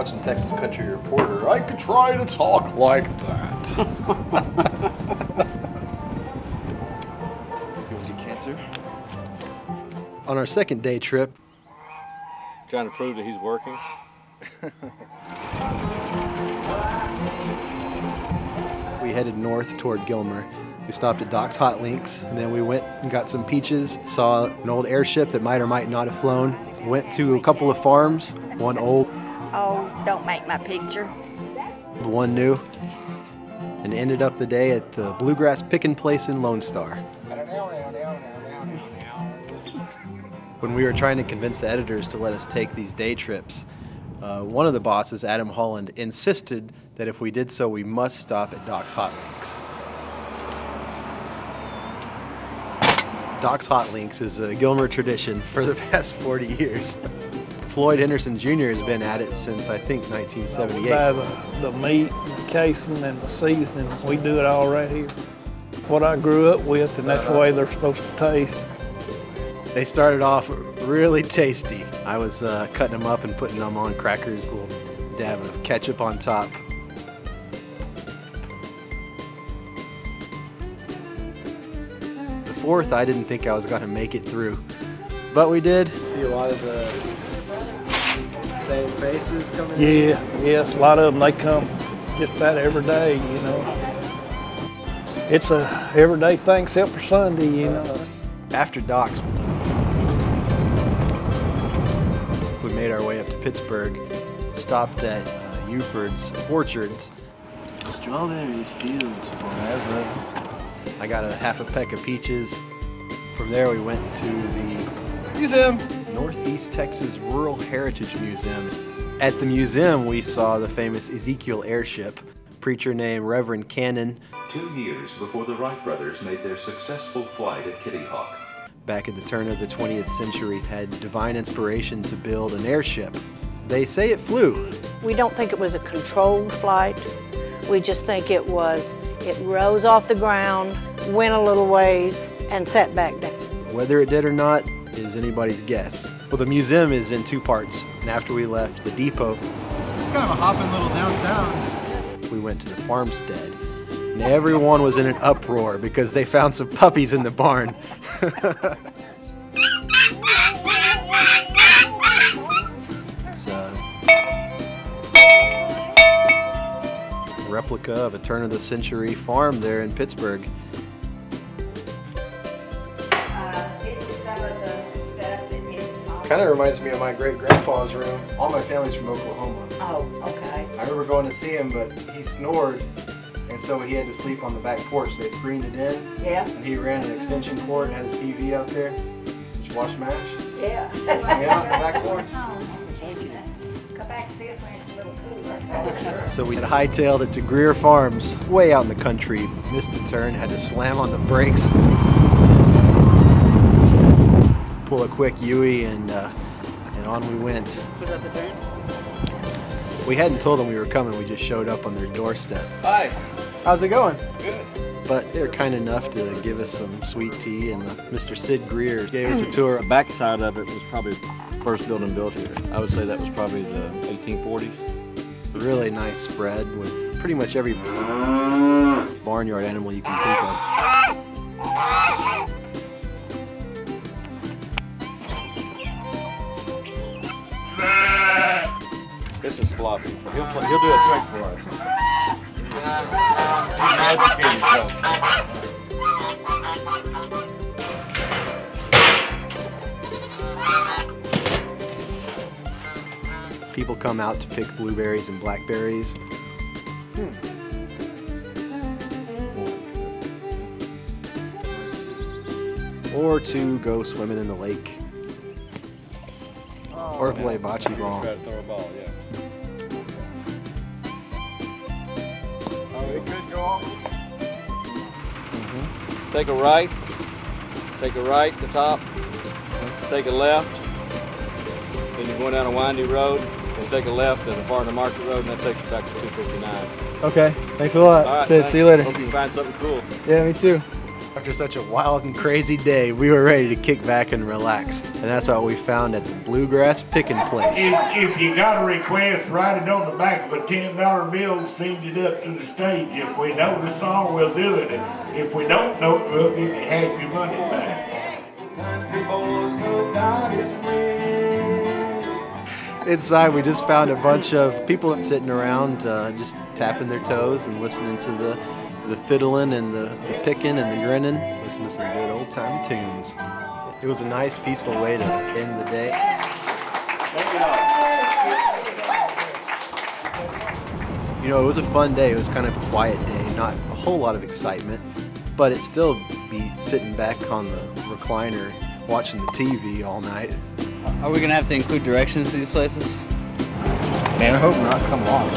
watching Texas Country Reporter. I could try to talk like that. You want to get cancer? On our second day trip, trying to prove that he's working. We headed north toward Gilmer. We stopped at Doc's Hot Links, and then we went and got some peaches, saw an old airship that might or might not have flown, went to a couple of farms, one old. Oh, don't make my picture. One new, and ended up the day at the Bluegrass Pickin place in Lone Star. When we were trying to convince the editors to let us take these day trips, one of the bosses, Adam Holland, insisted that if we did so, we must stop at Doc's Hot Links. Doc's Hot Links is a Gilmer tradition for the past 40 years. Floyd Henderson Jr. has been at it since, I think, 1978. Buy the meat, the casing, and the seasoning. We do it all right here. What I grew up with, and that's the way they're supposed to taste. They started off really tasty. I was cutting them up and putting them on crackers, a little dab of ketchup on top. The fourth, I didn't think I was going to make it through, but we did. See a lot of the same faces coming in? Yeah, a lot of them, they come just about every day, you know. It's a everyday thing except for Sunday, you know. After Doc's, we made our way up to Pittsburg, stopped at Efurd's Orchards. Strawberry fields forever. I got a half a peck of peaches. From there we went to the museum, Northeast Texas Rural Heritage Museum. At the museum we saw the famous Ezekiel Airship, preacher named Reverend Cannon. 2 years before the Wright brothers made their successful flight at Kitty Hawk. Back at the turn of the 20th century, had divine inspiration to build an airship. They say it flew. We don't think it was a controlled flight. We just think it rose off the ground, went a little ways, and sat back down. Whether it did or not is anybody's guess. Well, the museum is in 2 parts, and after we left the depot, it's kind of a hopping little downtown. We went to the farmstead, and everyone was in an uproar because they found some puppies in the barn. It's a replica of a turn-of-the-century farm there in Pittsburg. This is some of the stuff that Mrs. Holland. Kind of reminds me of my great-grandpa's room. All my family's from Oklahoma. Oh, okay. I remember going to see him, but he snored, and so he had to sleep on the back porch. They screened it in, Yeah. and he ran an extension cord and had his TV out there. Just watch MASH. Yeah. Yeah, on the back porch. Come back and see us when it's a little cooler. So we hightailed it to Greer Farms, way out in the country. Missed the turn, had to slam on the brakes, pull a quick U-ey, and on we went. Was that the turn? We hadn't told them we were coming, we just showed up on their doorstep. Hi. How's it going? Good. But they were kind enough to give us some sweet tea, and Mr. Sid Greer gave us a tour. The back side of it was probably the first building built here. I would say that was probably the 1840s. Really nice spread with pretty much every barnyard animal you can think of. This is Floppy. He'll do a trick for us. People come out to pick blueberries and blackberries. Or to go swimming in the lake. Or play bocce ball. Try to throw a ball, yeah. Oh, it could go off. Take a right at the top, take a left, then you're going down a windy road, then take a left at the part of the market road, and that takes you back to 259. Okay, thanks a lot. All right, Sid, thanks. see you later. Hope you can find something cool. Yeah, me too. After such a wild and crazy day, we were ready to kick back and relax. And that's what we found at the Bluegrass Pickin place. If you got a request, write it on the back of a $10 bill, send it up to the stage. If we know the song, we'll do it. And if we don't know it, we'll give you half your money back. Inside, we just found a bunch of people sitting around, just tapping their toes and listening to the fiddling and the picking and the grinning, listening to some good old-time tunes. It was a nice, peaceful way to end the day. You know, it was a fun day. It was kind of a quiet day, not a whole lot of excitement, but it still beat sitting back on the recliner watching the TV all night. Are we gonna have to include directions to these places? Man, I hope not, because I'm lost.